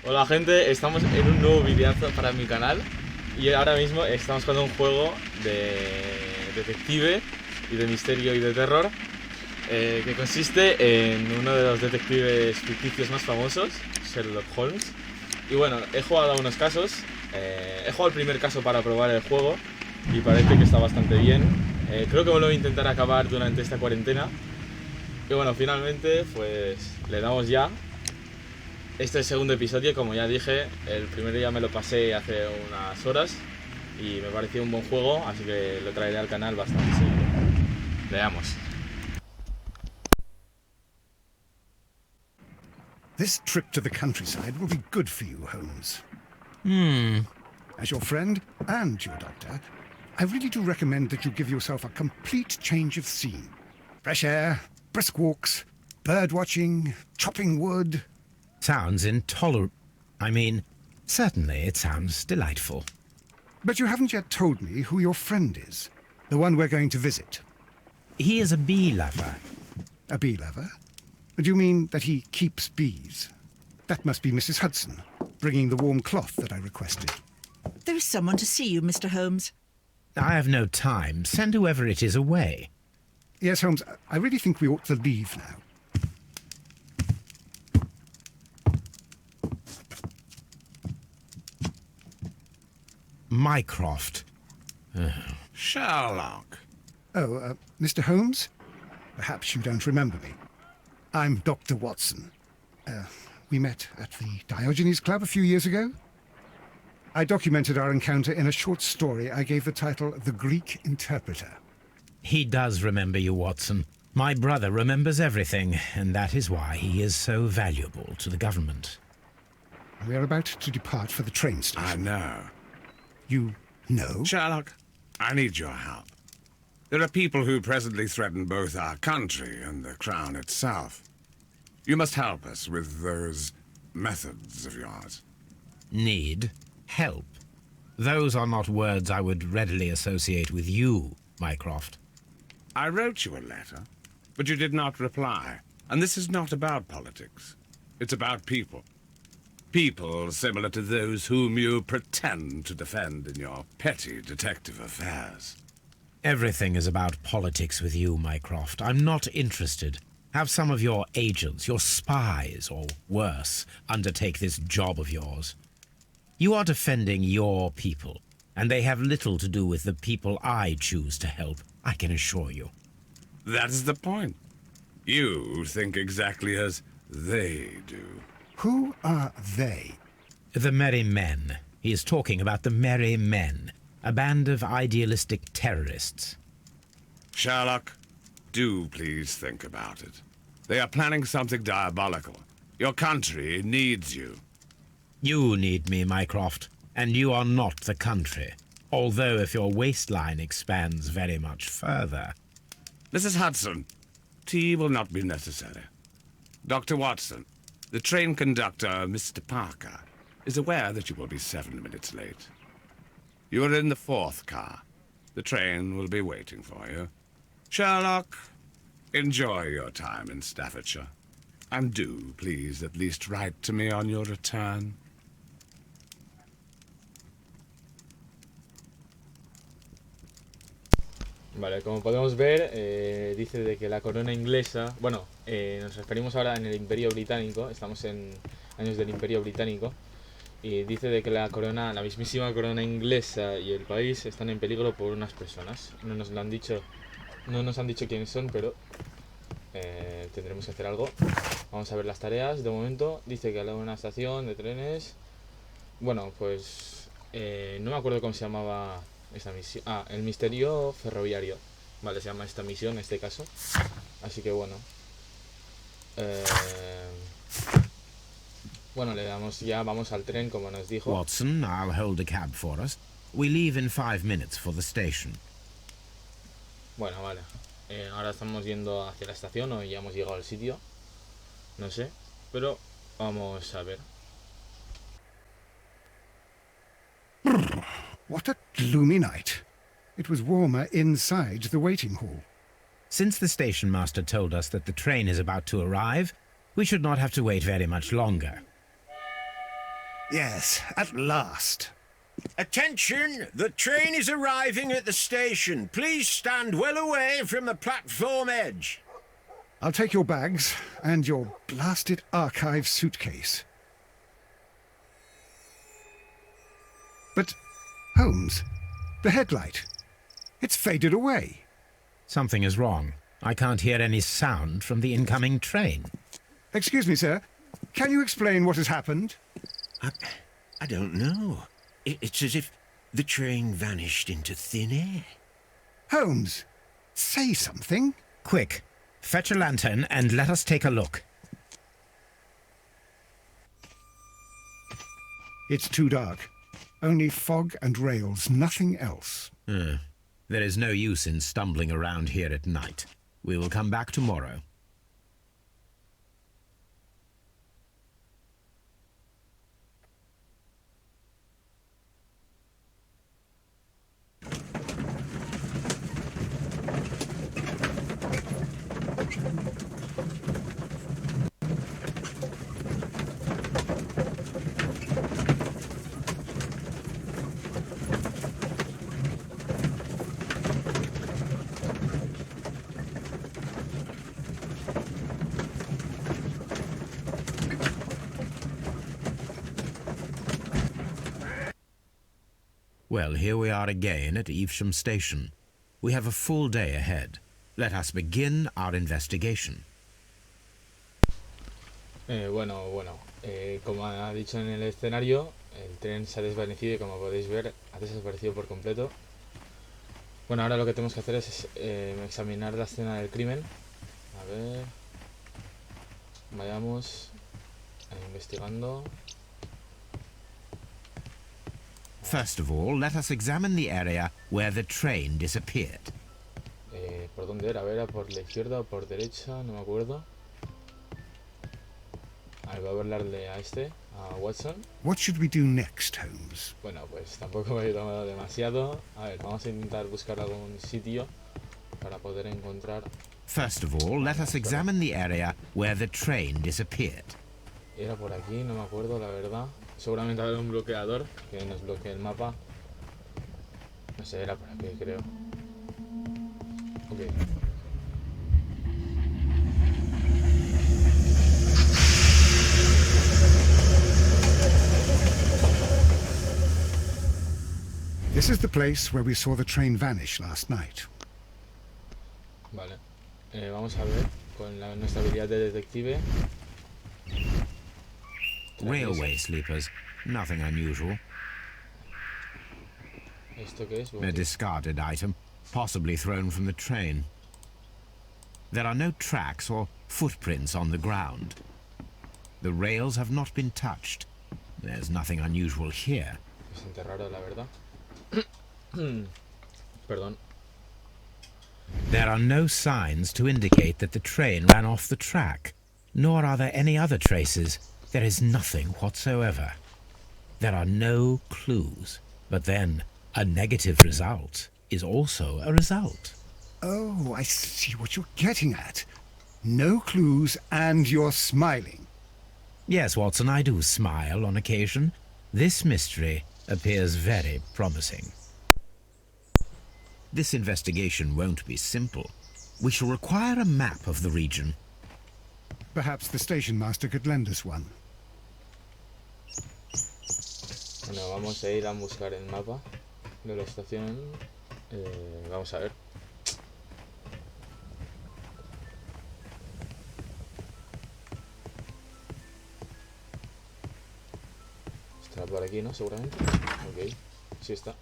Hola gente, estamos en un nuevo videazo para mi canal y ahora mismo estamos jugando un juego de detective y de misterio y de terror que consiste en uno de los detectives ficticios más famosos, Sherlock Holmes. Y bueno, he jugado algunos casos, he jugado el primer caso para probar el juego y parece que está bastante bien. Creo que me lo voy a intentar acabar durante esta cuarentena. Y bueno, finalmente pues le damos ya. Este es el segundo episodio, como ya dije, el primer día me lo pasé hace unas horas y me pareció un buen juego, así que lo traeré al canal bastante seguido. Veamos. This trip to the countryside will be good for you, Holmes. As your friend and your doctor, I really do recommend that you give yourself a complete change of scene. Fresh air, brisk walks, bird watching, chopping wood. Sounds intolerable. I mean, certainly it sounds delightful. But you haven't yet told me who your friend is, the one we're going to visit. He is a bee lover. A bee lover? Do you mean that he keeps bees? That must be Mrs. Hudson, bringing the warm cloth that I requested. There is someone to see you, Mr. Holmes. I have no time. Send whoever it is away. Yes, Holmes, I really think we ought to leave now. Mycroft. Sherlock. Oh, Mr. Holmes? Perhaps you don't remember me. I'm Dr. Watson. We met at the Diogenes Club a few years ago. I documented our encounter in a short story I gave the title The Greek Interpreter. He does remember you, Watson. My brother remembers everything, and that is why he is so valuable to the government. We are about to depart for the train station. I know. You know? Sherlock, I need your help. There are people who presently threaten both our country and the crown itself. You must help us with those methods of yours. Need? Help? Those are not words I would readily associate with you, Mycroft. I wrote you a letter, but you did not reply. And this is not about politics. It's about people. People similar to those whom you pretend to defend in your petty detective affairs. Everything is about politics with you, Mycroft. I'm not interested. Have some of your agents, your spies, or worse, undertake this job of yours. You are defending your people, and they have little to do with the people I choose to help, I can assure you. That's the point. You think exactly as they do. Who are they? The Merry Men. He is talking about the Merry Men, a band of idealistic terrorists. Sherlock, do please think about it. They are planning something diabolical. Your country needs you. You need me, Mycroft, and you are not the country. Although if your waistline expands very much further. Mrs. Hudson, tea will not be necessary. Dr. Watson, the train conductor, Mr. Parker, is aware that you will be 7 minutes late. You are in the 4th car. The train will be waiting for you. Sherlock, enjoy your time in Staffordshire. And do, please, at least write to me on your return. Vale, como podemos ver, dice de que la corona inglesa... Bueno, nos referimos ahora en el Imperio Británico, estamos en años del Imperio Británico, y dice de que la mismísima corona inglesa y el país están en peligro por unas personas. No nos han dicho quiénes son, pero tendremos que hacer algo. Vamos a ver las tareas. De momento dice que hay una estación de trenes. Bueno, pues no me acuerdo cómo se llamaba esta misión. Ah, el misterio ferroviario. Vale, se llama esta misión en este caso. Así que bueno. Bueno, le damos ya, vamos al tren como nos dijo. Watson, I'll hold a cab for us. We leave in 5 minutes for the station. Bueno, vale. Ahora estamos yendo hacia la estación o ya hemos llegado al sitio. No sé, pero vamos a ver. What a gloomy night. It was warmer inside the waiting hall. Since the station master told us that the train is about to arrive, we should not have to wait very much longer. Yes, at last. Attention! The train is arriving at the station. Please stand well away from the platform edge. I'll take your bags and your blasted archive suitcase. But, Holmes, the headlight, it's faded away. Something is wrong. I can't hear any sound from the incoming train. Excuse me, sir. Can you explain what has happened? I don't know. It's as if the train vanished into thin air. Holmes, say something. Quick, fetch a lantern and let us take a look. It's too dark. Only fog and rails, nothing else. There is no use in stumbling around here at night. We will come back tomorrow. Well, here we are again at Evesham Station. We have a full day ahead. Let us begin our investigation. Como ha dicho en el escenario, el tren se ha desvanecido y como podéis ver, ha desaparecido por completo. Bueno, ahora lo que tenemos que hacer es examinar la escena del crimen. A ver... Vayamos investigando. First of all, let us examine the area where the train disappeared. ¿Por dónde era? A ver, ¿era por la izquierda o por derecha? No me acuerdo. A ver, voy a hablarle a este, a Watson. What should we do next, Holmes? Bueno, pues tampoco me he tomado demasiado. A ver, vamos a intentar buscar algún sitio para poder encontrar... First of all, let us examine the area where the train disappeared. Era por aquí, no me acuerdo, la verdad. Seguramente habrá un bloqueador que nos bloquee el mapa. No sé, era por aquí, creo. Ok. This is the place where we saw the train vanish last night. Vale. Vamos a ver con nuestra habilidad de detective. Railway sleepers. Nothing unusual. ¿Esto qué es? A discarded item, possibly thrown from the train. There are no tracks or footprints on the ground. The rails have not been touched. There's nothing unusual here. Bastante raro, la verdad. Perdón. There are no signs to indicate that the train ran off the track, nor are there any other traces. There is nothing whatsoever. There are no clues. But then, a negative result is also a result. Oh, I see what you're getting at. No clues and you're smiling. Yes, Watson, I do smile on occasion. This mystery appears very promising. This investigation won't be simple. We shall require a map of the region. Perhaps the station master could lend us one. Bueno, vamos a ir a buscar el mapa de la estación. Vamos a ver. Estará por aquí, ¿no? Seguramente. Ok, sí está.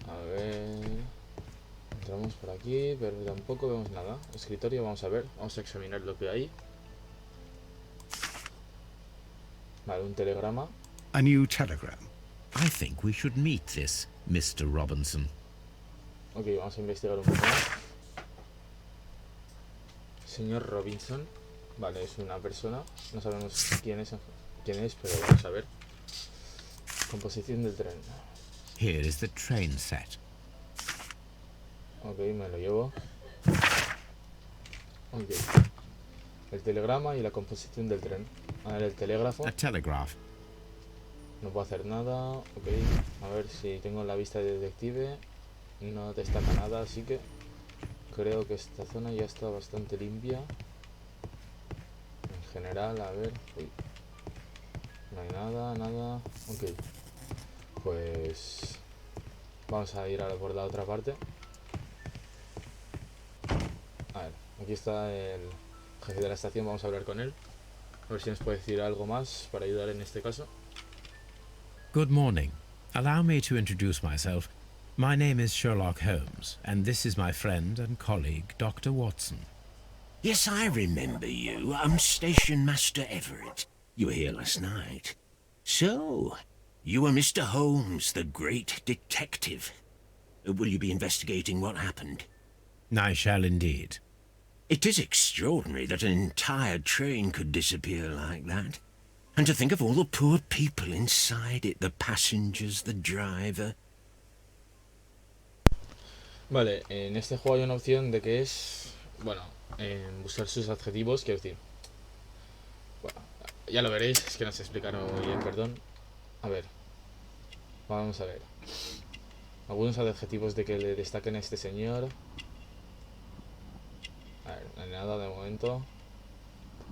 A ver... Entramos por aquí, pero tampoco vemos nada. Escritorio, vamos a ver. Vamos a examinar lo que hay. Vale, un telegrama. A new telegram. I think we should meet this Mr. Robinson. Ok, vamos a investigar un poco más. Señor Robinson. Vale, es una persona. No sabemos quién es, pero vamos a ver. Composición del tren. Here is the train set. Ok, me lo llevo. Ok. El telegrama y la composición del tren. A ver, el telégrafo. A telegraph. No puedo hacer nada. Ok. A ver si tengo la vista de detective. No destaca nada, así que creo que esta zona ya está bastante limpia. En general, a ver. Uy. No hay nada, nada. Ok. Pues vamos a ir ahora por la otra parte. A ver, aquí está el jefe de la estación, vamos a hablar con él. A ver si nos puede decir algo más para ayudar en este caso. Good morning. Allow me to introduce myself. My name is Sherlock Holmes, and this is my friend and colleague, Dr. Watson. Yes, I remember you. I'm Station Master Everett. You were here last night. So, you are Mr. Holmes, the great detective. Will you be investigating what happened? I shall indeed. It is extraordinary that an entire train could disappear like that. And to think of all the poor people inside it, the passengers, the driver. Vale, en este juego hay una opción de que es, bueno, en buscar sus adjetivos, quiero decir. Bueno, ya lo veréis, es que no sé explicarlo muy bien, perdón. A ver, vamos a ver. Algunos adjetivos de que le destaquen a este señor. A ver, no hay nada de momento.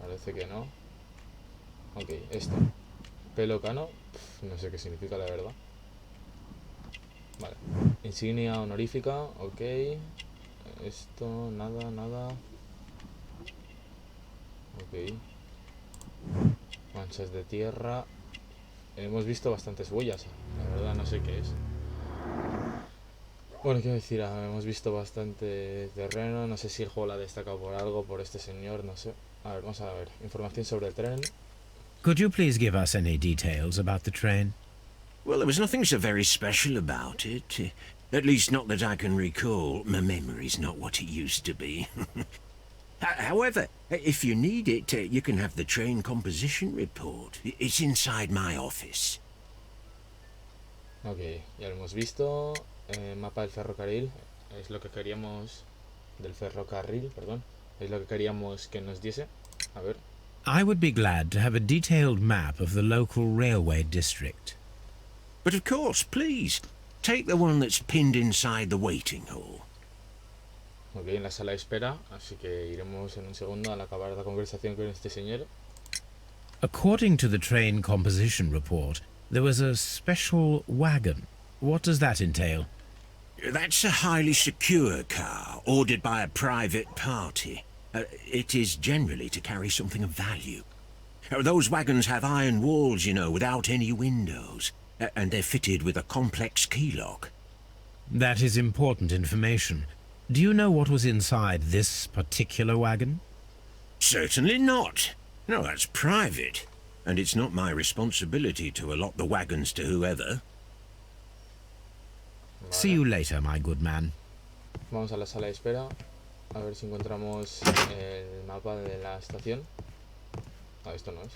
Parece que no. Ok, esto. Pelo cano. No sé qué significa, la verdad. Vale. Insignia honorífica. Ok. Esto, nada, nada. Ok. Manchas de tierra. Hemos visto bastantes huellas. La verdad no sé qué es. Bueno, quiero decir, hemos visto bastante terreno. No sé si el juego la ha destacado por algo, por este señor, no sé. A ver, vamos a ver. Información sobre el tren. Could you please give us any details about the train? Well, there was nothing so very special about it. At least not that I can recall. My memory's not what it used to be. However, if you need it, you can have the train composition report. It's inside my office. Ok, ya lo hemos visto. Mapa del ferrocarril. Es lo que queríamos... Del ferrocarril, perdón. Es lo que queríamos que nos diese. A ver. I would be glad to have a detailed map of the local railway district. But of course, please, take the one that's pinned inside the waiting hall. Ok, en la sala de espera. Así que iremos en un segundo al acabar la conversación con este señor. According to the train composition report, there was a special wagon. What does that entail? That's a highly secure car, ordered by a private party. It is generally to carry something of value. Those wagons have iron walls, you know, without any windows. And they're fitted with a complex key lock. That is important information. Do you know what was inside this particular wagon? Certainly not. No, that's private. And it's not my responsibility to allot the wagons to whoever. Vale. See you later, my good man. Vamos a la sala de espera. A ver si encontramos el mapa de la estación. Ah, esto no es.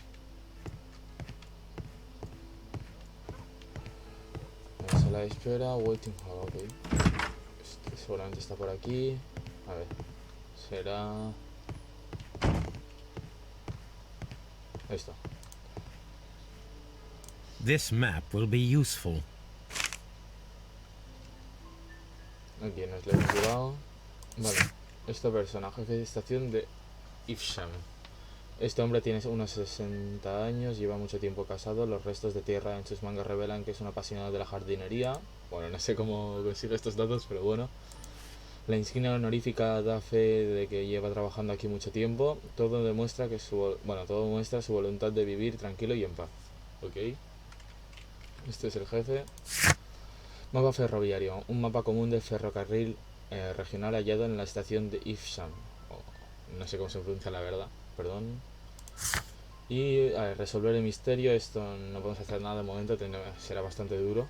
La sala de espera, waiting hall, ok. Este seguramente está por aquí. A ver, será... Esto. This map will be useful. Aquí nos lo hemos llevado. Vale, este personaje de estación de Ifsham. Este hombre tiene unos 60 años, lleva mucho tiempo casado. Los restos de tierra en sus mangas revelan que es un apasionado de la jardinería. Bueno, no sé cómo consigue estos datos, pero bueno. La insignia honorífica da fe de que lleva trabajando aquí mucho tiempo. Todo demuestra que todo muestra su voluntad de vivir tranquilo y en paz. Ok. Este es el jefe. Mapa ferroviario. Un mapa común del ferrocarril regional hallado en la estación de Ifsham. No sé cómo se pronuncia, la verdad. Perdón. Y a ver, resolver el misterio. Esto no podemos hacer nada de momento. Será bastante duro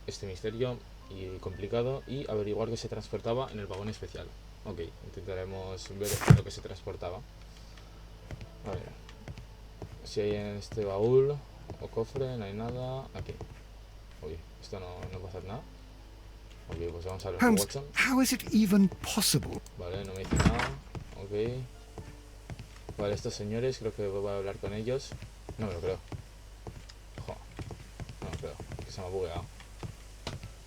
este misterio y complicado. Y averiguar que se transportaba en el vagón especial. Ok, intentaremos ver lo que se transportaba. A ver si hay en este baúl o cofre. No hay nada. Aquí. Uy, esto no va a hacer nada. Ok, pues vamos a ver con Holmes, Watson. how is it even possible? Vale, no me dice nada. Ok. Vale, estos señores, creo que voy a hablar con ellos. No me lo creo. Jo. se me ha bugueado.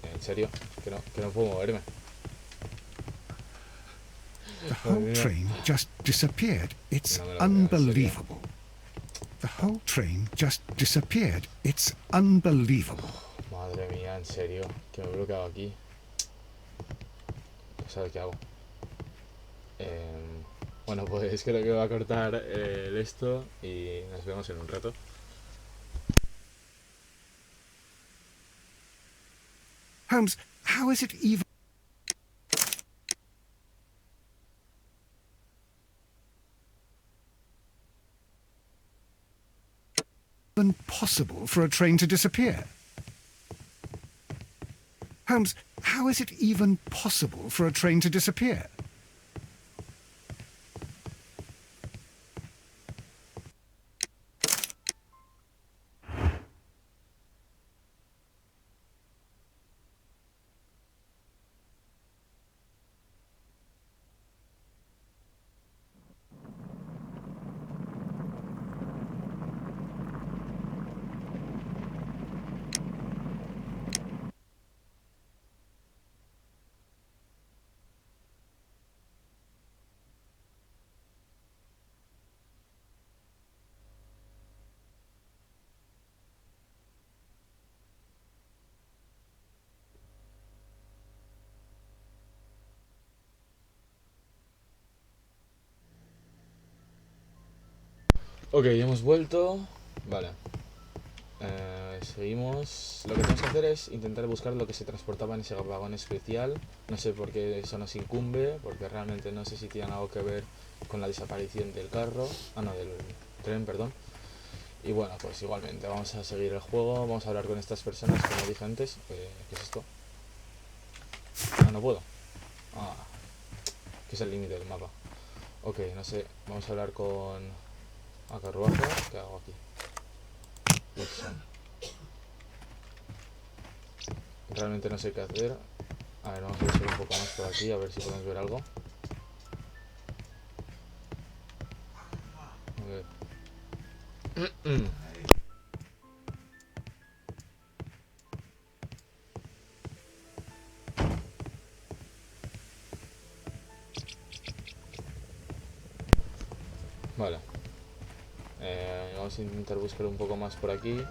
En serio, que no puedo moverme. The whole train just disappeared. It's unbelievable. The whole train just disappeared. It's unbelievable. Madre mía, en serio, que me he bloqueado aquí. No sé qué hago. Bueno, pues creo que voy a cortar esto y nos vemos en un rato. Holmes, how is it even possible for a train to disappear? Holmes, how is it even possible for a train to disappear? Ok, hemos vuelto. Vale. Seguimos. Lo que tenemos que hacer es intentar buscar lo que se transportaba en ese vagón especial. No sé por qué eso nos incumbe, porque realmente no sé si tiene algo que ver con la desaparición del carro. Ah, no, del tren, perdón. Y bueno, pues igualmente vamos a seguir el juego. Vamos a hablar con estas personas, como dije antes. ¿Qué es esto? Ah, no puedo. Ah, que es el límite del mapa. Ok, no sé. Vamos a hablar con... carruaje. ¿Qué hago aquí? Realmente no sé qué hacer. A ver, vamos a buscar un poco más por aquí, a ver si podemos ver algo. A ver. Vale. Vamos a intentar buscar un poco más por aquí.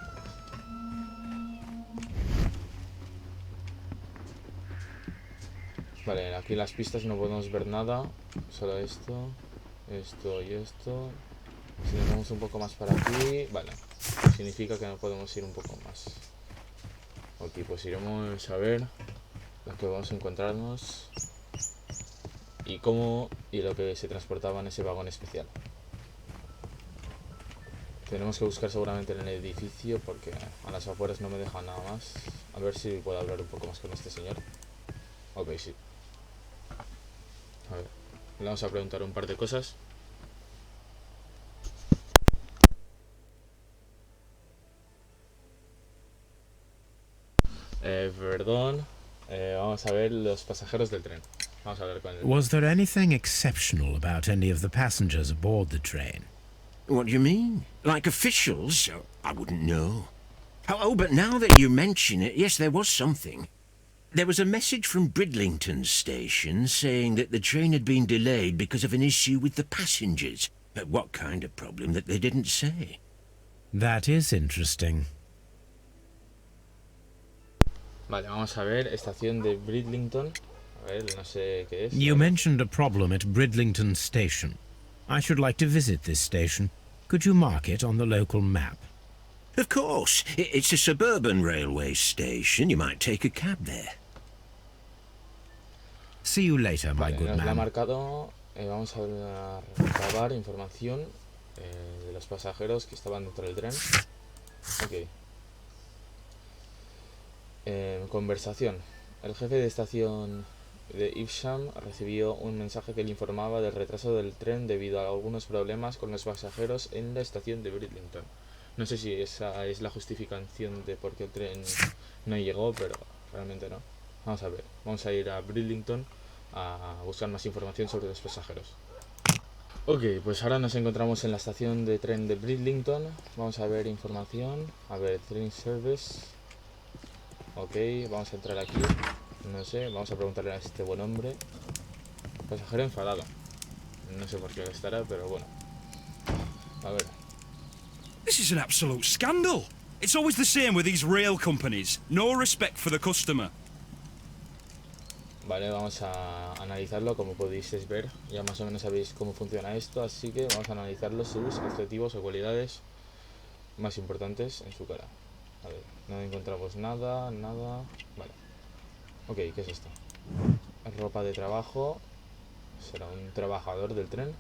Vale, aquí en las pistas no podemos ver nada. Solo esto, esto y esto. Si nos vamos un poco más para aquí, vale. Significa que no podemos ir un poco más. Ok, pues iremos a ver lo que vamos a encontrarnos. Y cómo y lo que se transportaba en ese vagón especial. Tenemos que buscar seguramente en el edificio porque a las afueras no me deja nada más. A ver si puedo hablar un poco más con este señor. Ok, sí. A ver, le vamos a preguntar un par de cosas. Perdón. Vamos a ver los pasajeros del tren. Vamos a hablar con él. Was there anything exceptional about any of the passengers aboard the train? What do you mean? Like officials? I wouldn't know. Oh, but now that you mention it, yes, there was something. There was a message from Bridlington station saying that the train had been delayed because of an issue with the passengers. But what kind of problem that they didn't say? That is interesting. Vale, vamos a ver. Estación de Bridlington. A ver, no sé qué es. You mentioned a problem at Bridlington station. I should like to visit this station. Could you mark it on the local map? Of course. It's a suburban railway station. You might take a cab there. See you later, my Vale, good nos la ha man. marcado. Vamos a recabar información de los pasajeros que estaban dentro del tren. Ok. Conversación. El jefe de estación de Evesham recibió un mensaje que le informaba del retraso del tren debido a algunos problemas con los pasajeros en la estación de Bridlington. No sé si esa es la justificación de por qué el tren no llegó, pero realmente no. Vamos a ver, vamos a ir a Bridlington a buscar más información sobre los pasajeros. Ok, pues ahora nos encontramos en la estación de tren de Bridlington. Vamos a ver información. A ver, train service. Ok, vamos a entrar aquí. No sé, vamos a preguntarle a este buen hombre. Pasajero enfadado. No sé por qué estará, pero bueno. A ver. This is an absolute scandal. It's always the same with these rail companies. No respect for the customer. Vale, vamos a analizarlo. Como podéis ver, ya más o menos sabéis cómo funciona esto, así que vamos a analizar sus adjetivos o cualidades más importantes en su cara. A ver, no encontramos nada. Vale. Ok, ¿qué es esto? Ropa de trabajo. Será un trabajador del tren.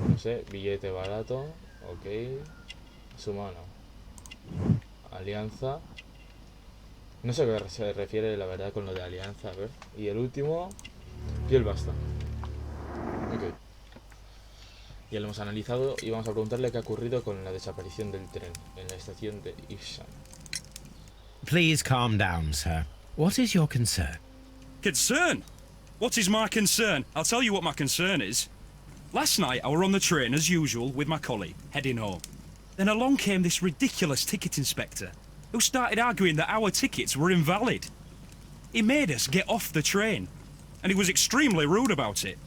No sé, billete barato. Ok. Su mano. Alianza. No sé a qué se refiere la verdad con lo de alianza, a ver. Y el último, piel basta. Ok. Ya lo hemos analizado y vamos a preguntarle qué ha ocurrido con la desaparición del tren en la estación de Ifsan. Please calm down, sir. What is your concern? Concern? What is my concern? I'll tell you what my concern is. Last night I were on the train as usual with my colleague, heading home. Then along came this ridiculous ticket inspector, who started arguing that our tickets were invalid. He made us get off the train, and he was extremely rude about it.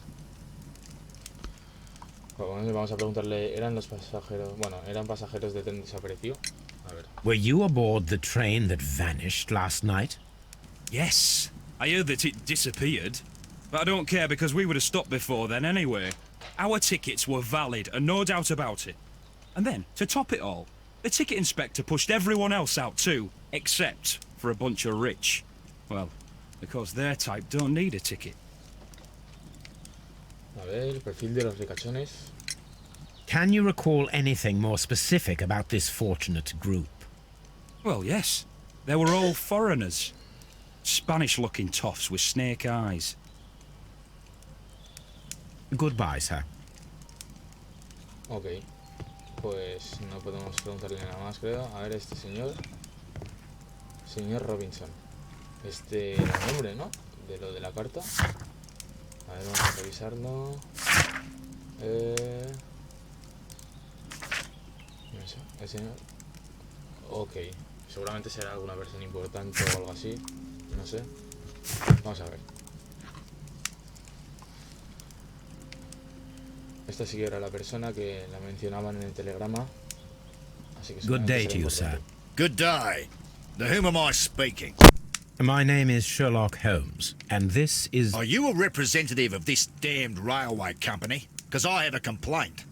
Bueno, vamos a preguntarle, ¿eran pasajeros de tren desaparecido? A ver. Were you aboard the train that vanished last night? Yes, I heard that it disappeared, but I don't care because we would have stopped before then anyway. Our tickets were valid, and no doubt about it. And then, to top it all, the ticket inspector pushed everyone else out too, except for a bunch of rich. Well, because their type don't need a ticket. A ver, el perfil de los ricachones. Can you recall anything more specific about this fortunate group? Well, yes. They were all foreigners. Spanish-looking toffs with snake eyes. Goodbye, sir. Ok. Pues no podemos preguntarle nada más, creo. A ver, este señor. Señor Robinson. Este era el nombre, ¿no? De lo de la carta. A ver, vamos a revisarlo. No sé, el señor. Ok. Seguramente será alguna persona importante o algo así. No sé. Vamos a ver. Esta sí que era la persona que la mencionaban en el telegrama. Así que Good day será to you, importante. sir. Good day. To whom am I speaking? My name is Sherlock Holmes, and this is... Are you a representative of this damned railway company? Because I have a complaint.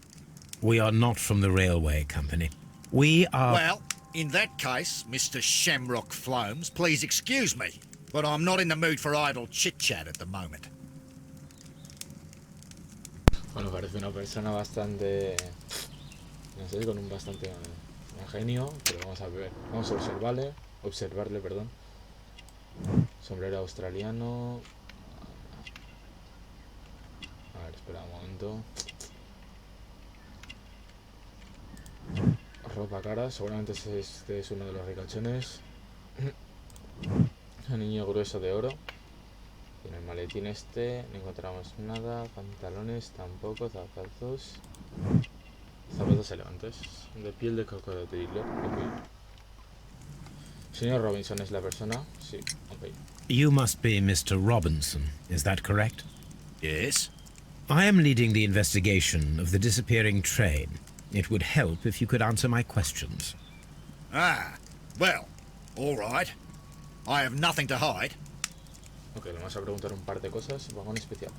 We are not from the railway company. We are... Well, in that case, Mr. Shamrock Flomes, please excuse me, but I'm not in the mood for idle chit-chat at the moment. Bueno, parece una persona bastante... No sé, con un bastante ingenio, pero vamos a ver. Vamos a observarle, perdón. Sombrero australiano. A ver, espera un momento. Ropa cara, seguramente este es uno de los ricachones. Un niño grueso de oro. En el maletín este no encontramos nada. Pantalones tampoco. Zapatos elegantes de piel de cocodrilo. Ok. Señor Robinson es la persona. Sí, ok. You must be Mr. Robinson, is that correct? Yes? I am leading the investigation of the disappearing train. It would help if you could answer my questions. Ah, well, all right. I have nothing to hide. Ok, le vamos a preguntar un par de cosas. Vagón especial.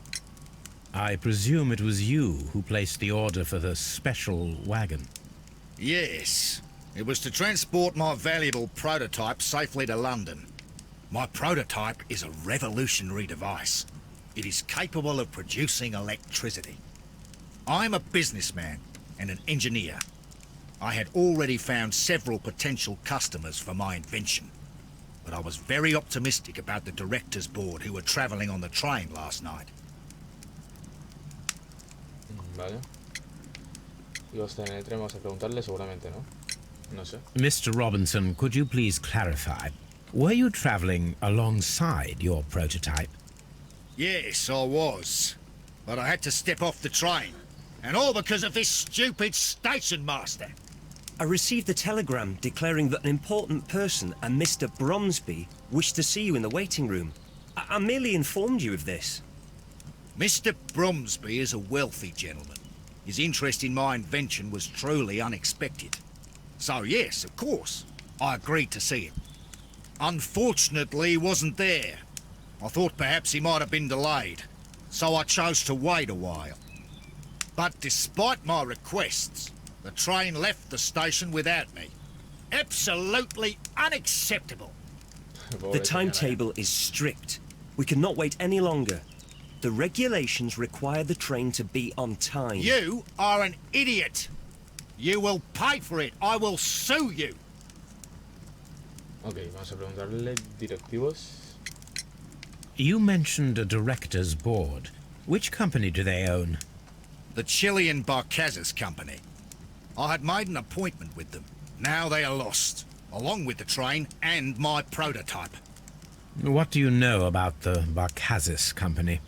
I presume it was you who placed the order for the special wagon. Yes. It was to transport my valuable prototype safely to London. My prototype is a revolutionary device. It is capable of producing electricity. I'm a businessman and an engineer. I had already found several potential customers for my invention, but I was very optimistic about the directors' board who were travelling on the train last night. Vale. Iba a estar en el tren, vamos a preguntarle seguramente, ¿no? No sé. Mr. Robinson, could you please clarify? Were you travelling alongside your prototype? Yes, I was. But I had to step off the train. And all because of this stupid station master. I received a telegram declaring that an important person, a Mr. Bromsby, wished to see you in the waiting room. I merely informed you of this. Mr. Bromsby is a wealthy gentleman. His interest in my invention was truly unexpected. So yes, of course, I agreed to see him. Unfortunately, he wasn't there. I thought perhaps he might have been delayed, so I chose to wait a while. But despite my requests, the train left the station without me. Absolutely unacceptable. The timetable is strict. We cannot wait any longer. The regulations require the train to be on time. You are an idiot. You will pay for it. I will sue you. Ok, vamos a preguntarle directivos. You mentioned a director's board. Which company do they own? The Chilean Barcazes Company. I had made an appointment with them. Now they are lost, along with the train and my prototype. What do you know about the Barcazes Company?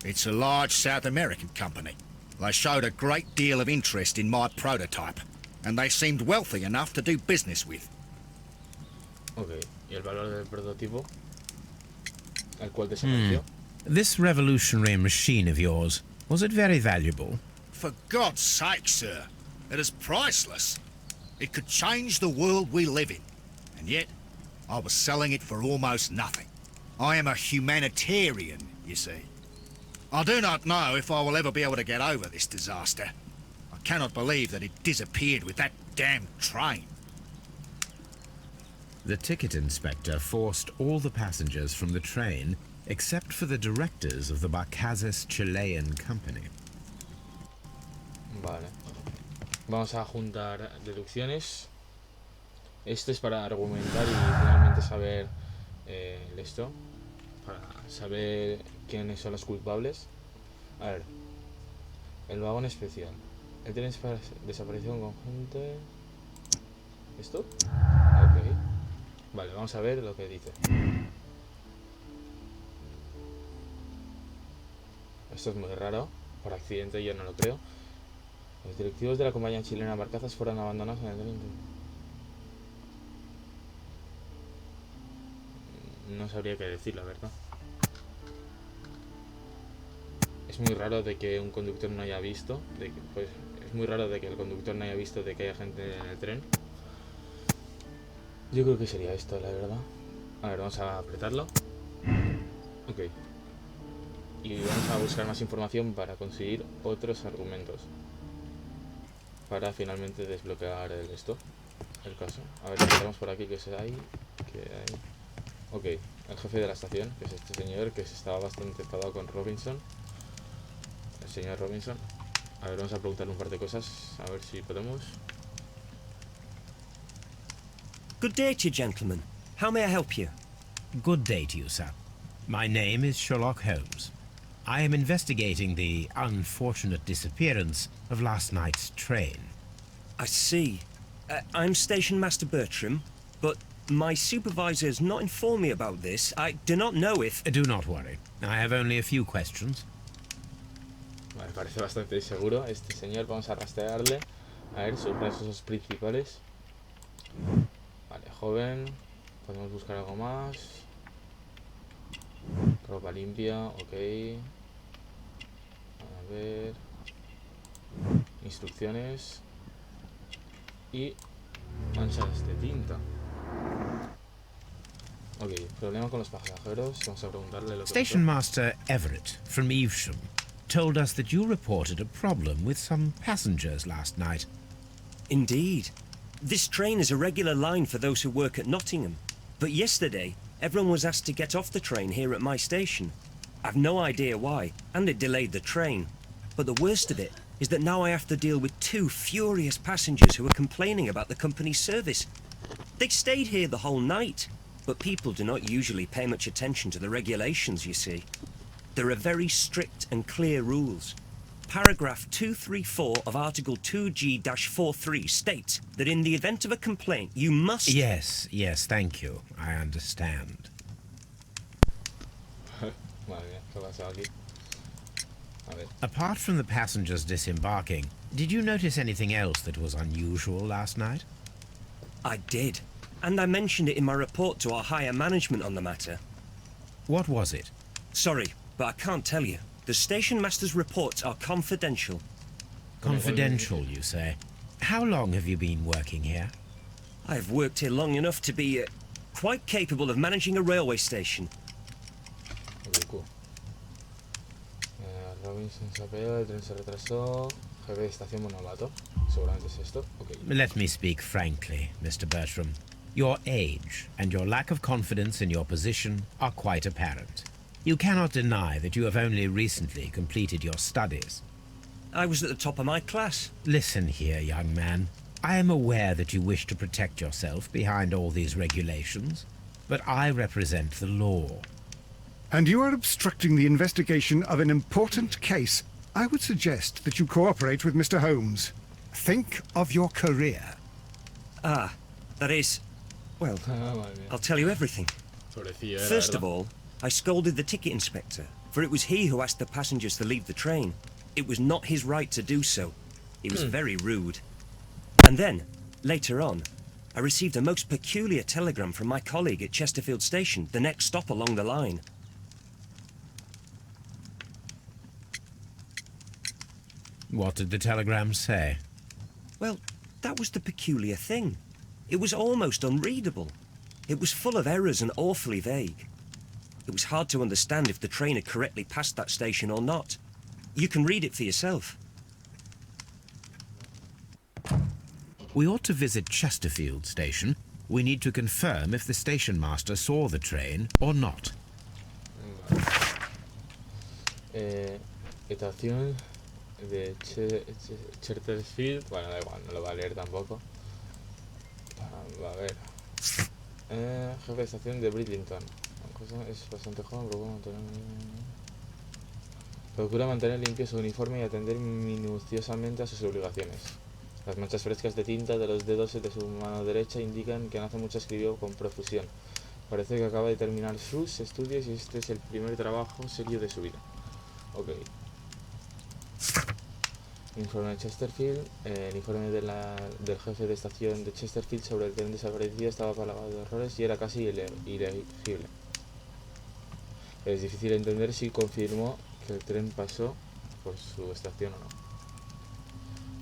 It's a large South American company. They showed a great deal of interest in my prototype, and they seemed wealthy enough to do business with. Ok, ¿y el valor del prototipo? ¿El cual desapareció? This revolutionary machine of yours, was it very valuable? For God's sake, sir, it is priceless. It could change the world we live in, and yet I was selling it for almost nothing. I am a humanitarian, you see. I do not know if I will ever be able to get over this disaster. I cannot believe that it disappeared with that damn train. The ticket inspector forced all the passengers from the train except for the directors of the Barcazes Chilean Company. Vale. Vamos a juntar deducciones. Esto es para argumentar y finalmente saber esto. Para saber quiénes son los culpables. A ver. El vagón especial. El tren desapareció con gente. ¿Esto? Ok. Vale, vamos a ver lo que dice. Esto es muy raro. Por accidente yo no lo creo. Los directivos de la compañía chilena Barcazas fueron abandonados en el tren. No sabría qué decir, la verdad. Es muy raro de que un conductor no haya visto. Es muy raro de que el conductor no haya visto de que haya gente en el tren. Yo creo que sería esto, la verdad. A ver, vamos a apretarlo. Ok. Y vamos a buscar más información para conseguir otros argumentos. Para finalmente desbloquear el caso. A ver, tenemos por aquí que hay. Ok, el jefe de la estación, que es este señor, que estaba bastante enfadado con Robinson. El señor Robinson. A ver, vamos a preguntarle un par de cosas, a ver si podemos. Good day to you, gentlemen. How may I help you? Good day to you, sir. My name is Sherlock Holmes. I am investigating the unfortunate disappearance of last night's train. I see. I'm Station Master Bertram, but my supervisor has not informed me about this. I do not know if... Do not worry. I have only a few questions. Vale, parece bastante seguro este señor. Vamos a rastrearle. A ver, sus rasgos principales. Vale, joven. Podemos buscar algo más. Ropa limpia, ok. A ver. Instrucciones. Y manchas de tinta. Ok, problema con los pasajeros. Vamos a preguntarle lo que Station pasó. Master Everett from Evesham told us that you reported a problem with some passengers last night. Indeed. This train is a regular line for those who work at Nottingham. But yesterday, everyone was asked to get off the train here at my station. I've no idea why, and it delayed the train. But the worst of it is that now I have to deal with two furious passengers who are complaining about the company's service. They stayed here the whole night, but people do not usually pay much attention to the regulations, you see. There are very strict and clear rules. Paragraph 234 of Article 2G-43 states that in the event of a complaint, you must... Yes, thank you. I understand. Madre mía, ¿qué pasa aquí? A ver. Apart from the passengers disembarking, Did you notice anything else that was unusual last night? I did. And I mentioned it in my report to our higher management on the matter. What was it? Sorry, but I can't tell you. The station master's reports are confidential. Confidential, you say? How long have you been working here? I've worked here long enough to be quite capable of managing a railway station. Ok, cool. Robinson se apeló, el tren se retrasó. Jefe de estación monovato. Seguramente es esto. Okay. Let me speak frankly, Mr. Bertram. Your age and your lack of confidence in your position are quite apparent. You cannot deny that you have only recently completed your studies. I was at the top of my class. Listen here, young man. I am aware that you wish to protect yourself behind all these regulations, but I represent the law. And you are obstructing the investigation of an important case. I would suggest that you cooperate with Mr. Holmes. Think of your career. Ah, that is... Well, I'll tell you everything. First of all, I scolded the ticket inspector, for it was he who asked the passengers to leave the train. It was not his right to do so. He was very rude. And then, later on, I received a most peculiar telegram from my colleague at Chesterfield Station, the next stop along the line. What did the telegram say? Well, that was the peculiar thing. It was almost unreadable. It was full of errors and awfully vague. It was hard to understand if the train had correctly passed that station or not. You can read it for yourself. We ought to visit Chesterfield Station. We need to confirm if the station master saw the train or not. Estación de Chesterfield. Bueno, da igual, no lo va a leer tampoco. A ver. Jefe de estación de Bridlington. Es bastante joven, procura mantener limpio su uniforme y atender minuciosamente a sus obligaciones. Las manchas frescas de tinta de los dedos de su mano derecha indican que no hace mucho escribió con profusión. Parece que acaba de terminar sus estudios y este es el primer trabajo serio de su vida. Ok. Informe de Chesterfield. El informe del jefe de estación de Chesterfield sobre el tren desaparecido estaba plagado de errores y era casi ilegible. Es difícil entender si confirmó que el tren pasó por su estación o no.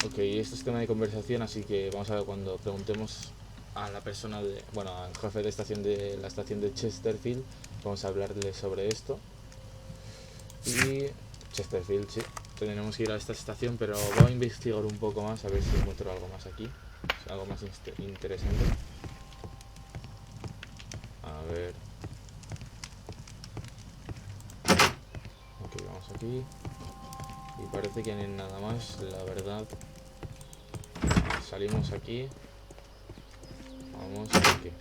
Ok, esto es tema de conversación, así que vamos a ver cuando preguntemos a la persona al jefe de estación de la estación de Chesterfield, vamos a hablarle sobre esto. Y Chesterfield, sí, tenemos que ir a esta estación, pero voy a investigar un poco más a ver si encuentro algo más aquí, algo más interesante. A ver. Ok, vamos aquí. Y parece que no hay nada más, la verdad. Salimos aquí. Vamos aquí.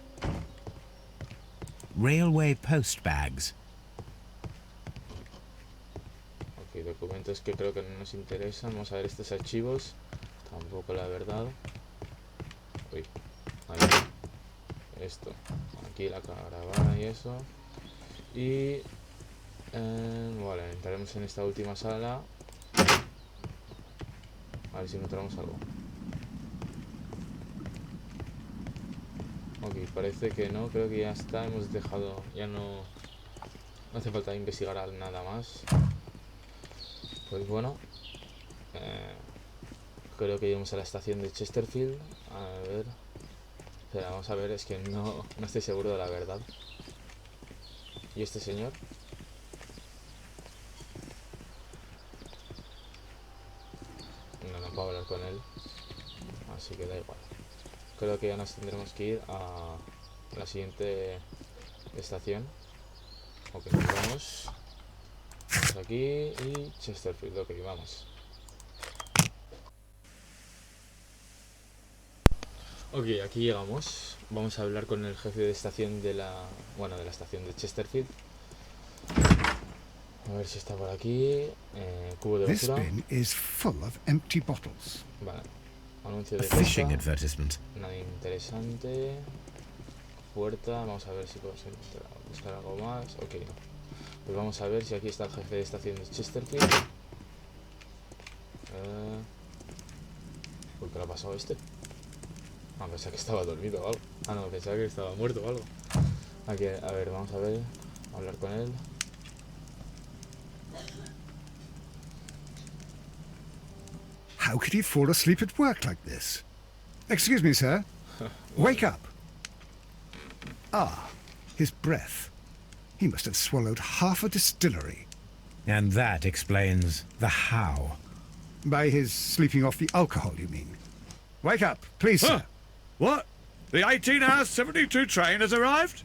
Railway post bags. Ok, documentos que creo que no nos interesan. Vamos a ver estos archivos. Tampoco, la verdad. Uy, ahí. Esto. Aquí la caravana y eso. Y... vale, entraremos en esta última sala. A ver si encontramos algo. Ok, parece que no, creo que ya está, hemos dejado, ya no hace falta investigar nada más. Pues bueno, creo que iremos a la estación de Chesterfield. A ver, espera, vamos a ver, es que no estoy seguro de la verdad. ¿Y este señor? No puedo hablar con él, así que da igual. Creo que ya nos tendremos que ir a la siguiente estación. Ok, vamos. Vamos aquí y Chesterfield, ok, vamos. Ok, aquí llegamos. Vamos a hablar con el jefe de estación de la estación de Chesterfield. A ver si está por aquí. Cubo de This basura. bin is full of empty bottles. Vale. Anuncio de Fishing pesca. advertisement. Nada interesante. Puerta. Vamos a ver si podemos buscar algo más. Ok, no. Pues vamos a ver si aquí está el jefe de estación de Chesterfield. ¿Por qué le ha pasado a este? Ah, pensaba que estaba dormido o algo. Ah, no, pensaba que estaba muerto o algo. Aquí, a ver, vamos a ver. Hablar con él. How could he fall asleep at work like this? Excuse me, sir. Wake up. Ah, his breath. He must have swallowed half a distillery. And that explains the how. By his sleeping off the alcohol, you mean? Wake up, please, Huh? sir. What? The 18-hour 72 train has arrived?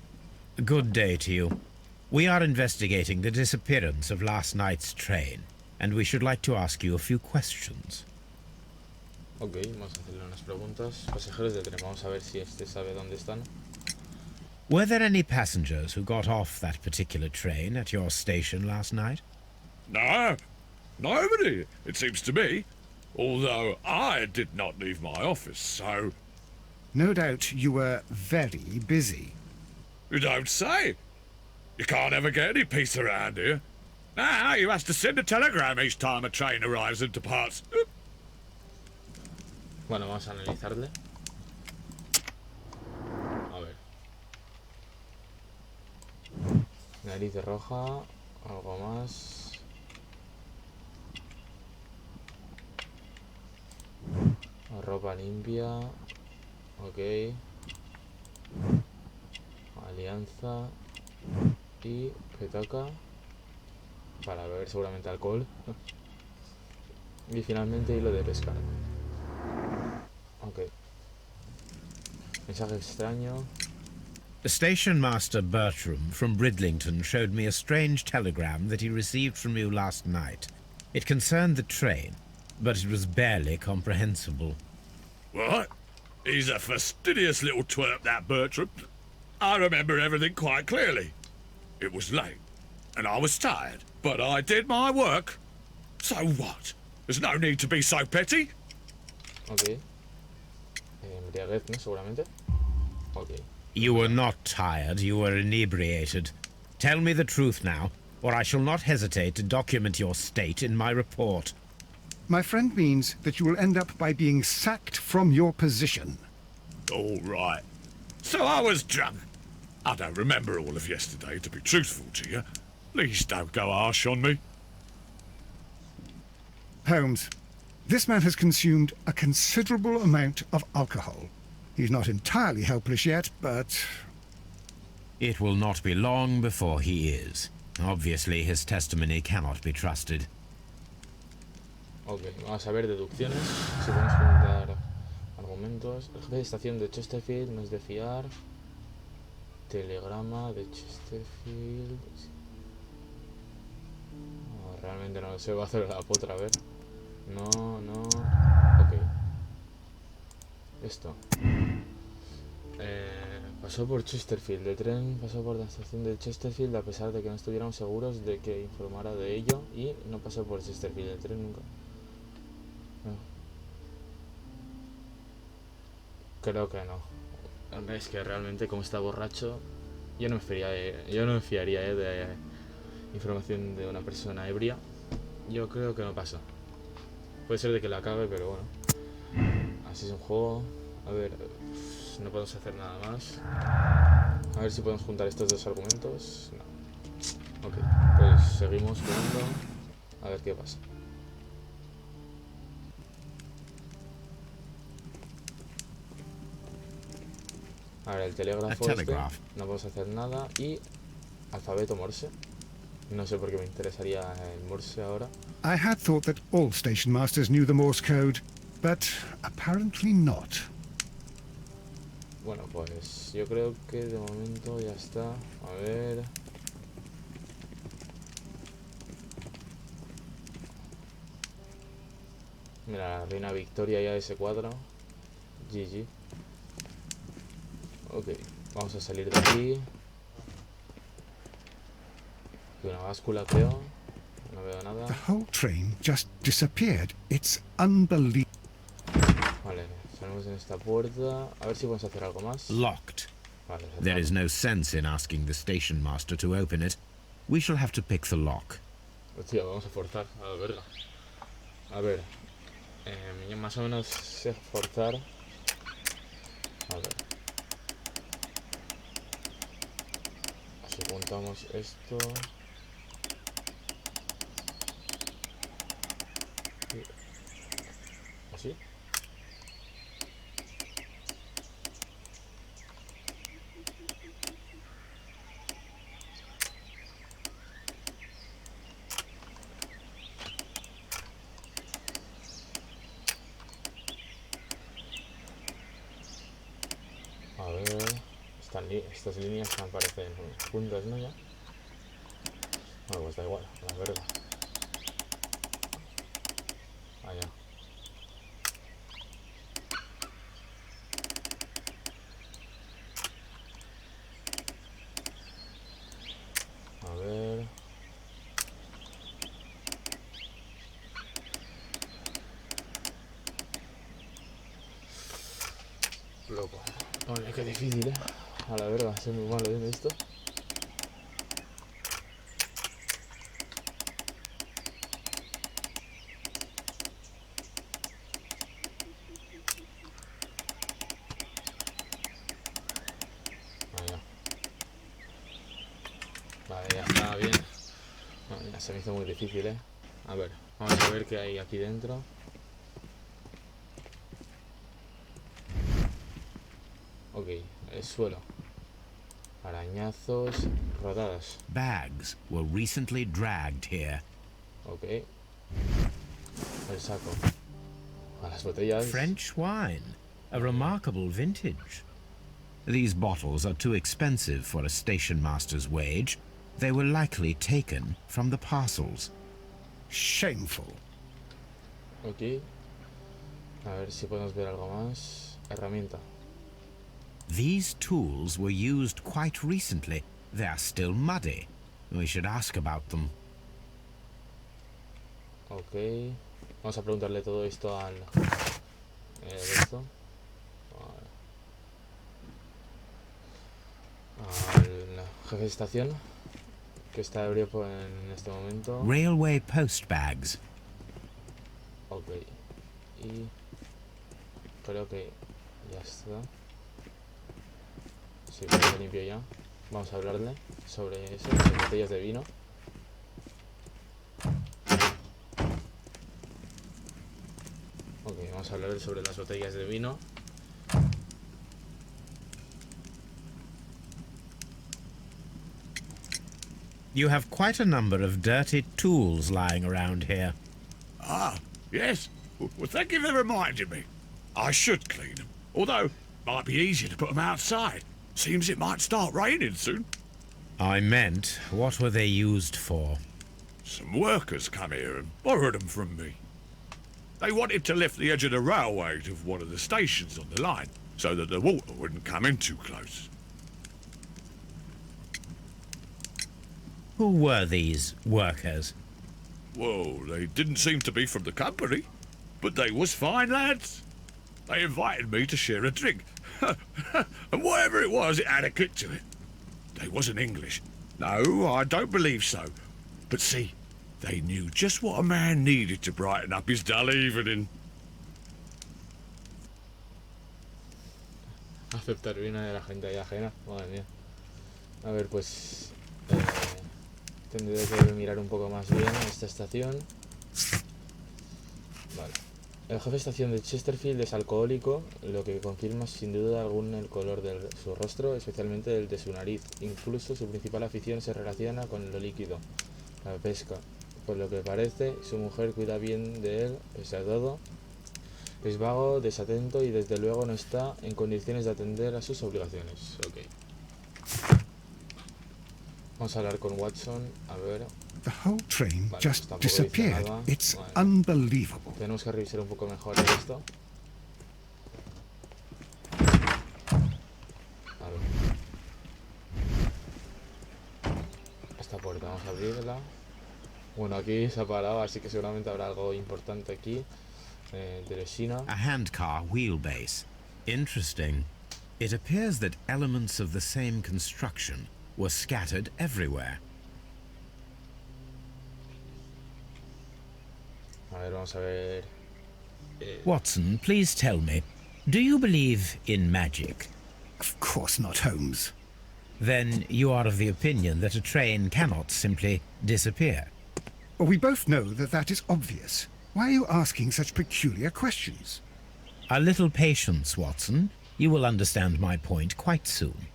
Good day to you. We are investigating the disappearance of last night's train, and we should like to ask you a few questions. Ok, vamos a hacerle unas preguntas. Pasajeros de tren, vamos a ver si este sabe dónde están. Were there any passengers who got off that particular train at your station last night? No, nobody, it seems to me. Although I did not leave my office, so... No doubt you were very busy. You don't say. You can't ever get any peace around here. Now you have to send a telegram each time a train arrives and departs. Bueno, vamos a analizarle. A ver. Nariz de roja. Algo más. Ropa limpia. Ok. Alianza. Y petaca. Para beber seguramente alcohol. Y finalmente hilo de pescar. Ok. Mensaje extraño. Station Master Bertram from Bridlington showed me a strange telegram that he received from you last night. It concerned the train, but it was barely comprehensible. What? He's a fastidious little twerp, that Bertram. I remember everything quite clearly. It was late, and I was tired, but I did my work. So what? There's no need to be so petty. Ok. Embriaguez, ¿no? Seguramente. Ok. You were not tired, you were inebriated. Tell me the truth now, or I shall not hesitate to document your state in my report. My friend means that you will end up by being sacked from your position. All right. So I was drunk. I don't remember all of yesterday, to be truthful to you. Please don't go harsh on me. Holmes, this man has consumed a considerable amount of alcohol. He's not entirely helpless yet, but... It will not be long before he is. Obviously, his testimony cannot be trusted. Ok, vamos a ver deducciones. Si podemos preguntar argumentos. El jefe de estación de Chesterfield no es de fiar. Telegrama de Chesterfield. No, realmente no lo sé. Voy a hacer la otra, a ver. No, no. Ok. Esto. Pasó por Chesterfield. El tren pasó por la estación de Chesterfield a pesar de que no estuviéramos seguros de que informara de ello. Y no pasó por Chesterfield. El tren nunca. No. Creo que no. Es que realmente como está borracho, yo no me fiaría de información de una persona ebria. Yo creo que no pasa. Puede ser de que la cague, pero bueno. Así es un juego. A ver, no podemos hacer nada más. A ver si podemos juntar estos dos argumentos. No. Ok, pues seguimos jugando. A ver qué pasa. Ahora el telégrafo este, no podemos hacer nada. Y alfabeto Morse. No sé por qué me interesaría el Morse ahora. I had thought that all station masters knew the Morse code, but apparently not. Bueno, pues yo creo que de momento ya está. A ver. Mira, la reina Victoria ya de ese cuadro. GG. Ok, vamos a salir de aquí. Una báscula, creo. No veo nada. The whole train just disappeared. It's unbelievable. Vale, salimos en esta puerta. A ver si podemos hacer algo más. Locked. Vale, There is no sense in asking the station master to open it. We shall have to pick the lock. Hostia, vamos a forzar a la verga. A ver. Más o menos sé forzar. A ver. Así juntamos esto. Así. A ver, estas líneas me parecen juntas, ¿no? Ya. Bueno, pues da igual, la verdad. Allá. A ver. Loco. Oye, qué difícil, a la verdad, soy muy malo en esto. Vale, ya está bien. No, ya se me hizo muy difícil, A ver, vamos a ver qué hay aquí dentro. Ok, el suelo. Arañazos, rodadas. Bags were recently dragged here. Ok. El saco. A las botellas. French wine, a remarkable vintage. These bottles are too expensive for a station master's wage. They were likely taken from the parcels. Shameful. Ok. A ver si podemos ver algo más. Herramienta. These tools were used quite recently. They are still muddy. We should ask about them. Ok. Vamos a preguntarle todo esto al... esto. Al jefe de estación, que está ebrio en este momento. Railway post bags. Ok. Y... creo que ya está. Sí, creo que limpio ya. Vamos a hablarle sobre eso, las botellas de vino. Ok, vamos a hablar sobre las botellas de vino. You have quite a number of dirty tools lying around here. Ah, yes. Well, thank you for reminding me. I should clean them. Although, it might be easier to put them outside. Seems it might start raining soon. I meant, what were they used for? Some workers come here and borrowed them from me. They wanted to lift the edge of the railway to one of the stations on the line, so that the water wouldn't come in too close. Who were these workers? Well, they didn't seem to be from the company, but they was fine lads. They invited me to share a drink, and whatever it was, it had a kick to it. They wasn't English. No, I don't believe so. But see, they knew just what a man needed to brighten up his dull evening. Aceptar vino de la gente ahí ajena. Madre mía. A ver, pues... tendré que mirar un poco más bien esta estación. Vale. El jefe de estación de Chesterfield es alcohólico, lo que confirma sin duda alguna el color de su rostro, especialmente el de su nariz. Incluso su principal afición se relaciona con lo líquido, la pesca. Por lo que parece, su mujer cuida bien de él, pese a todo. Es vago, desatento y desde luego no está en condiciones de atender a sus obligaciones. Ok. Vamos a hablar con Watson, a ver... The whole train Vale, just tampoco dice disappeared. nada. It's Vale. unbelievable. Tenemos que revisar un poco mejor esto. A ver. Esta puerta, vamos a abrirla. Bueno, aquí se ha parado, así que seguramente habrá algo importante aquí. De resina. A handcar wheelbase. Interesting. It appears that elements of the same construction were scattered everywhere. A ver, vamos a ver. Watson, please tell me, do you believe in magic? Of course not, Holmes. Then you are of the opinion that a train cannot simply disappear. Well, we both know that that is obvious. Why are you asking such peculiar questions? A little patience, Watson. You will understand my point quite soon.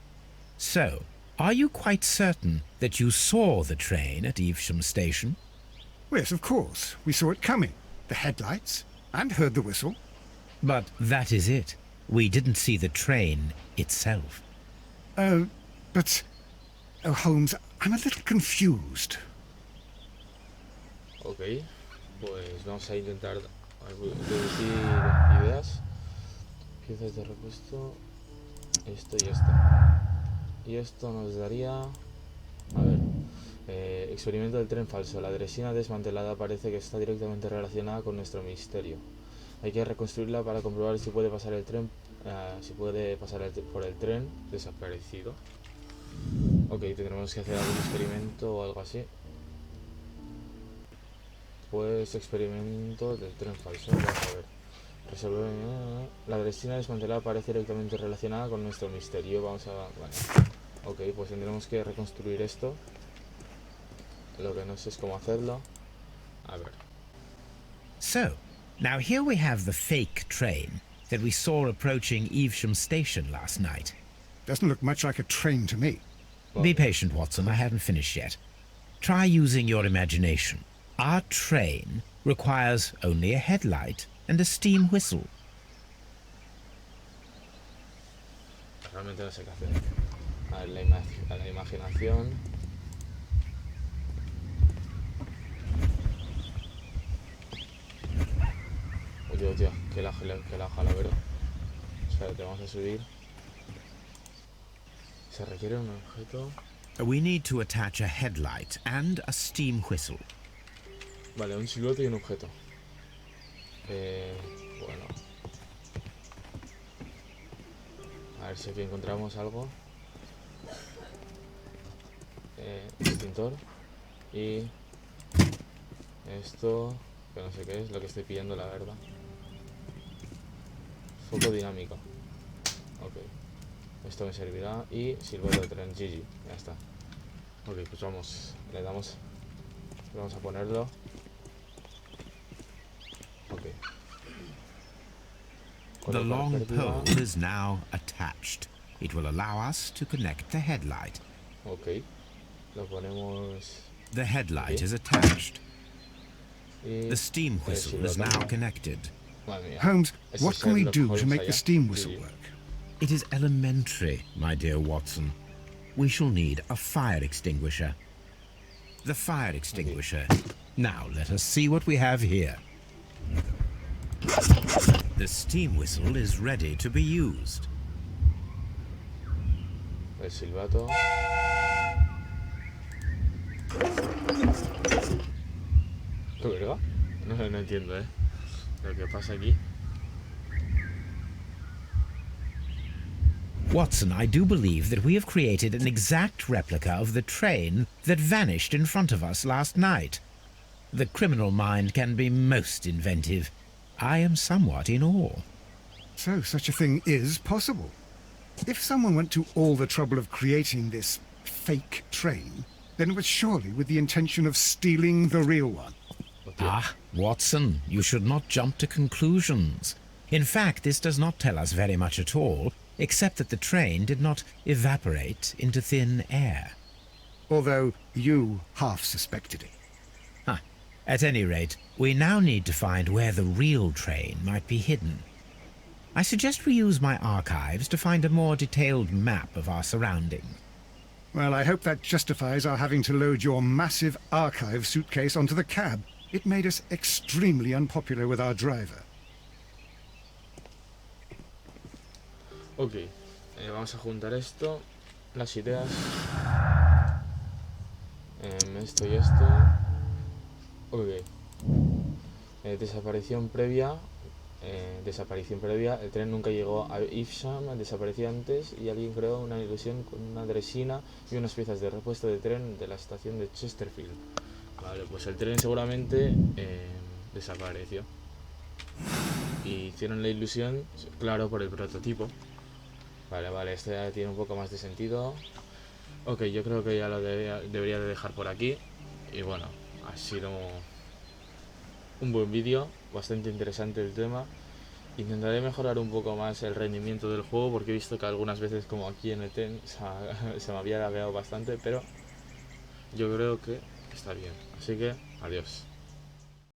So, are you quite certain that you saw the train at Evesham Station? Yes, of course. We saw it coming. The headlights, and heard the whistle. But that is it. We didn't see the train itself. But... Oh, Holmes, I'm a little confused. Ok, pues vamos a intentar deducir ideas. Piezas de repuesto, esto y esto. Y esto nos daría... A ver, experimento del tren falso. La dresina desmantelada parece que está directamente relacionada con nuestro misterio. Hay que reconstruirla para comprobar si puede pasar el tren, por el tren desaparecido. Ok, tendremos que hacer algún experimento o algo así. Pues experimento del tren falso. Vamos a ver. Resolver. La dresina desmantelada parece directamente relacionada con nuestro misterio. Vamos a... Vale. Ok, pues tendremos que reconstruir esto. Lo que no sé es cómo hacerlo. A ver. So, now here we have the fake train that we saw approaching Evesham Station last night. Doesn't look much like a train to me. Be patient, Watson. I haven't finished yet. Try using your imagination. Our train requires only a headlight and a steam whistle. Realmente no sé qué hacer. A ver, la imaginación. Oye, tío, que la hoja, la verdad. Espérate, vamos a subir. Se requiere un objeto. We need to attach a headlight and a steam whistle. Vale, un siluete y un objeto. Bueno. A ver si aquí encontramos algo. Extintor. Y esto, que no sé qué es, lo que estoy pillando, la verdad. Foco dinámico. Ok. Esto me servirá. Y silbato de tren. GG. Ya está. Ok, pues vamos. Le damos. Vamos a ponerlo. Ok. The long pole is now attached. It will allow us to connect the headlight. Ok. Lo ponemos. The headlight is attached. Y The steam whistle is now connected. Madre mía. Holmes, Ese what can we Sherlock do to Holmes make allá. the steam whistle Sí. work? It is elementary, my dear Watson. We shall need a fire extinguisher. The fire extinguisher. Now let us see what we have here. The steam whistle is ready to be used. El silbato. ¿Qué verga? No entiendo, lo que pasa aquí. Watson, I do believe that we have created an exact replica of the train that vanished in front of us last night. The criminal mind can be most inventive. I am somewhat in awe. So such a thing is possible. If someone went to all the trouble of creating this fake train, then it was surely with the intention of stealing the real one. Ah, Watson, you should not jump to conclusions. In fact, this does not tell us very much at all, except that the train did not evaporate into thin air. Although you half suspected it. At any rate, we now need to find where the real train might be hidden. I suggest we use my archives to find a more detailed map of our surroundings. Well, I hope that justifies our having to load your massive archive suitcase onto the cab. It made us extremely unpopular with our driver. Ok, vamos a juntar esto, las ideas, esto y esto. Ok, desaparición previa, el tren nunca llegó a Evesham, desapareció antes y alguien creó una ilusión con una dresina y unas piezas de repuesto de tren de la estación de Chesterfield. Vale, pues el tren seguramente desapareció. y hicieron la ilusión, claro, por el prototipo. Vale, este ya tiene un poco más de sentido. Ok, yo creo que ya lo debería de dejar por aquí. Y bueno, ha sido un buen vídeo, bastante interesante el tema. Intentaré mejorar un poco más el rendimiento del juego, porque he visto que algunas veces, como aquí en el ten, se me había lagueado bastante, pero yo creo que está bien. Así que, adiós.